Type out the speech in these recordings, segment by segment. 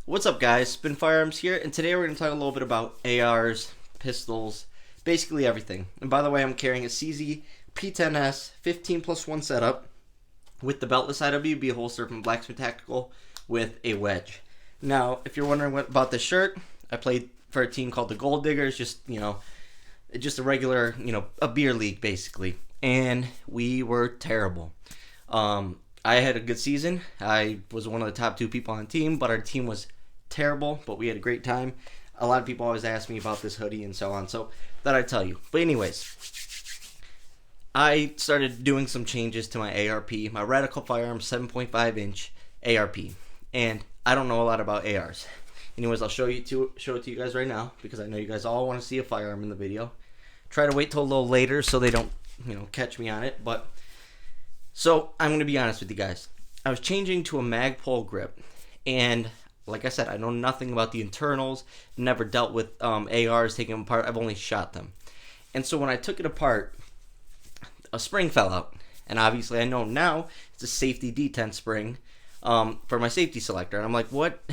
What's up, guys? Spin Firearms here, and today we're going to talk a little bit about ARs, pistols, basically everything. And by the way, I'm carrying a CZ P10S 15+1 setup with the beltless IWB holster from Blacksmith Tactical with a wedge. Now, if you're wondering what about this shirt, I played for a team called the Gold Diggers, just a regular, a beer league basically, and we were terrible. I had a good season. I was one of the top two people on the team, but our team was terrible, but we had a great time. A lot of people always ask me about this hoodie and so on, so thought I'd tell you. But anyways, I started doing some changes to my ARP, my Radical Firearm 7.5 inch ARP, and I don't know a lot about ARs. Anyways, I'll show it to you guys right now because I know you guys all want to see a firearm in the video. Try to wait till a little later so they don't, catch me on it, but so I'm going to be honest with you guys. I was changing to a Magpul grip, and like I said, I know nothing about the internals, never dealt with ARs, taking them apart. I've only shot them. And so when I took it apart, a spring fell out. And obviously I know now it's a safety detent spring for my safety selector. And I'm like, what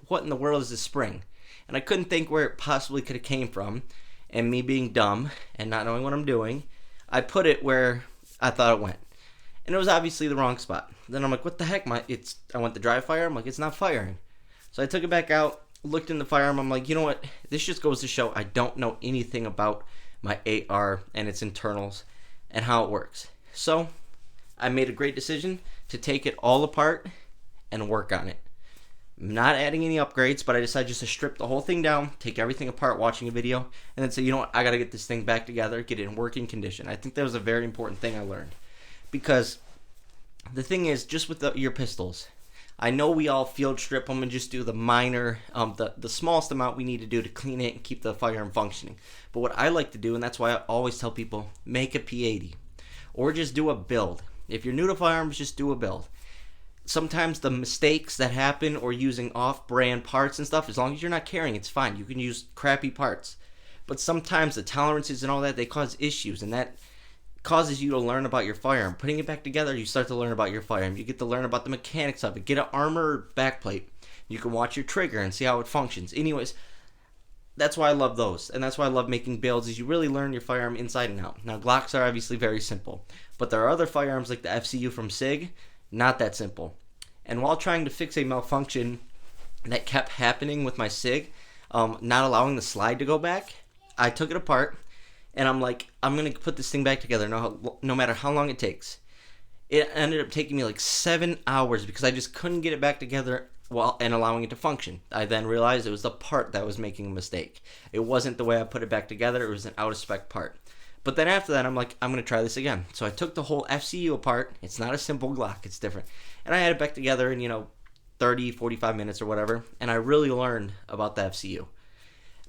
in the world is this spring? And I couldn't think where it possibly could have came from. And me being dumb and not knowing what I'm doing, I put it where I thought it went. And it was obviously the wrong spot. Then I'm like, what the heck? I went to dry fire. I'm like, it's not firing. So I took it back out, looked in the firearm. I'm like, you know what? This just goes to show I don't know anything about my AR and its internals and how it works. So I made a great decision to take it all apart and work on it. I'm not adding any upgrades, but I decided just to strip the whole thing down, take everything apart, watching a video, and then say, you know what? I got to get this thing back together, get it in working condition. I think that was a very important thing I learned. Because the thing is, just with your pistols, I know we all field strip them and just do the minor, the smallest amount we need to do to clean it and keep the firearm functioning. But what I like to do, and that's why I always tell people, make a P80. Or just do a build. If you're new to firearms, just do a build. Sometimes the mistakes that happen or using off-brand parts and stuff, as long as you're not carrying, it's fine. You can use crappy parts. But sometimes the tolerances and all that, they cause issues, and that causes you to learn about your firearm. Putting it back together, you start to learn about your firearm. You get to learn about the mechanics of it. Get an armor backplate. You can watch your trigger and see how it functions. Anyways, that's why I love those. And that's why I love making builds, is you really learn your firearm inside and out. Now, Glocks are obviously very simple. But there are other firearms like the FCU from SIG, not that simple. And while trying to fix a malfunction that kept happening with my SIG, not allowing the slide to go back, I took it apart. And I'm like, I'm going to put this thing back together no matter how long it takes. It ended up taking me like 7 hours because I just couldn't get it back together and allowing it to function. I then realized it was the part that was making a mistake. It wasn't the way I put it back together. It was an out-of-spec part. But then after that, I'm like, I'm going to try this again. So I took the whole FCU apart. It's not a simple Glock. It's different. And I had it back together in, 30, 45 minutes or whatever. And I really learned about the FCU.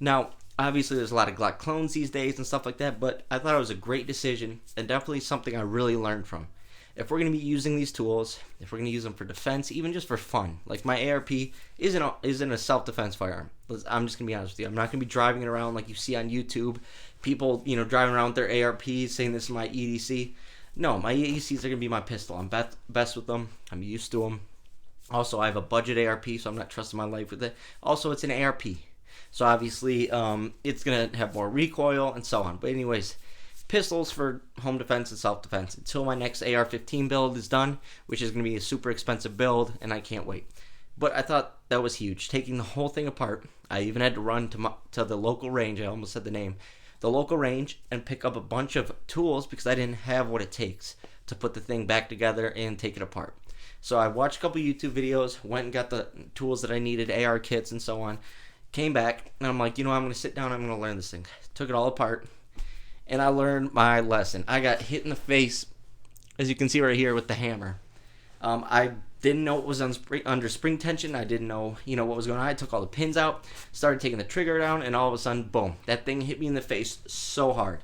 Now, obviously, there's a lot of Glock clones these days and stuff like that, but I thought it was a great decision and definitely something I really learned from. If we're going to be using these tools, if we're going to use them for defense, even just for fun, like my ARP isn't a self-defense firearm. I'm just going to be honest with you. I'm not going to be driving it around like you see on YouTube. People, driving around with their ARPs saying this is my EDC. No, my EDCs are going to be my pistol. I'm best with them. I'm used to them. Also, I have a budget ARP, so I'm not trusting my life with it. Also, it's an ARP. So obviously, it's going to have more recoil and so on. But anyways, pistols for home defense and self-defense until my next AR-15 build is done, which is going to be a super expensive build, and I can't wait. But I thought that was huge. Taking the whole thing apart, I even had to run to the local range. I almost said the name. The local range and pick up a bunch of tools because I didn't have what it takes to put the thing back together and take it apart. So I watched a couple YouTube videos, went and got the tools that I needed, AR kits and so on. Came back, and I'm like, I'm going to sit down, I'm going to learn this thing. Took it all apart, and I learned my lesson. I got hit in the face, as you can see right here, with the hammer. I didn't know it was under spring tension. I didn't know, what was going on. I took all the pins out, started taking the trigger down, and all of a sudden, boom, that thing hit me in the face so hard.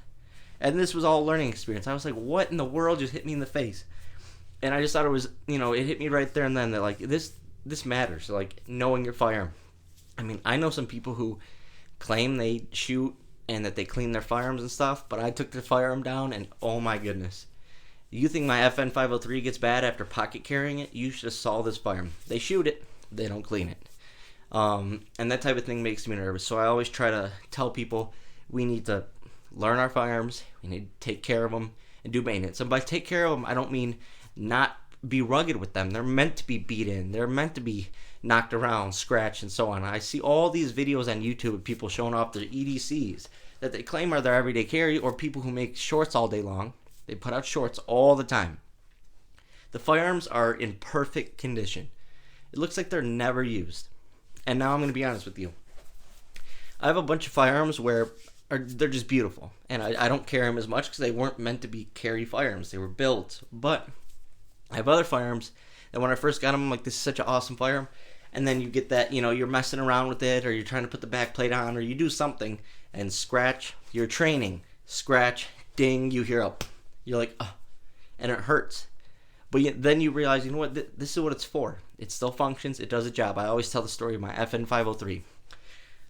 And this was all a learning experience. I was like, what in the world just hit me in the face? And I just thought it was, it hit me right there and then that, like, this matters, like, knowing your firearm. I mean, I know some people who claim they shoot and that they clean their firearms and stuff, but I took the firearm down and oh my goodness. You think my FN 503 gets bad after pocket carrying it? You should have saw this firearm. They shoot it, they don't clean it. And that type of thing makes me nervous. So I always try to tell people we need to learn our firearms, we need to take care of them, and do maintenance. And by take care of them, I don't mean not be rugged with them. They're meant to be beat in. They're meant to be knocked around, scratched, and so on. I see all these videos on YouTube of people showing off their EDCs that they claim are their everyday carry, or people who make shorts all day long. They put out shorts all the time. The firearms are in perfect condition. It looks like they're never used. And now I'm going to be honest with you. I have a bunch of firearms where they're just beautiful. And I don't carry them as much because they weren't meant to be carry firearms. They were built. But I have other firearms that when I first got them, I'm like, this is such an awesome firearm. And then you get that, you're messing around with it, or you're trying to put the back plate on, or you do something and scratch. You're training. Scratch. Ding. You hear up. You're like, oh. And it hurts. But then you realize, you know what? This is what it's for. It still functions. It does a job. I always tell the story of my FN 503.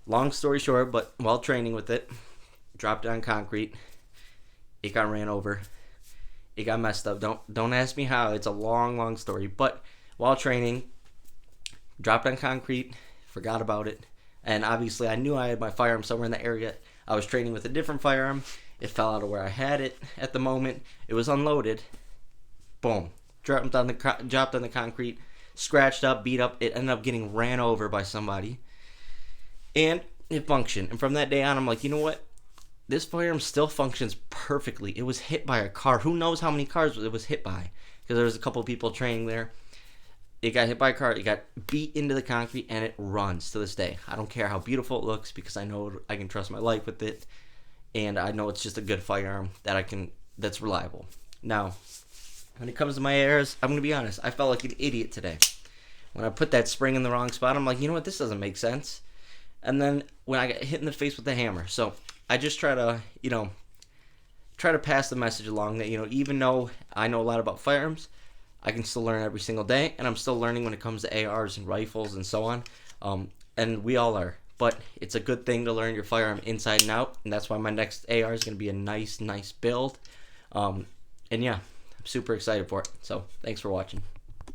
Long story short, but while training with it, dropped on concrete. It got ran over. It got messed up. Don't ask me how. It's a long story. But while training, dropped on concrete, forgot about it. And obviously, I knew I had my firearm somewhere in the area. I was training with a different firearm. It fell out of where I had it at the moment. It was unloaded. Boom. Dropped on the concrete, scratched up, beat up. It ended up getting ran over by somebody. And it functioned. And from that day on, I'm like, you know what? This firearm still functions perfectly. It was hit by a car. Who knows how many cars it was hit by? Because there was a couple of people training there. It got hit by a car. It got beat into the concrete, and it runs to this day. I don't care how beautiful it looks because I know I can trust my life with it. And I know it's just a good firearm that's reliable. Now, when it comes to my ARs, I'm going to be honest. I felt like an idiot today. When I put that spring in the wrong spot, I'm like, you know what? This doesn't make sense. And then when I got hit in the face with the hammer. So I just try to pass the message along that, even though I know a lot about firearms, I can still learn every single day. And I'm still learning when it comes to ARs and rifles and so on. And we all are. But it's a good thing to learn your firearm inside and out. And that's why my next AR is going to be a nice build. And yeah. Super excited for it. So, thanks for watching.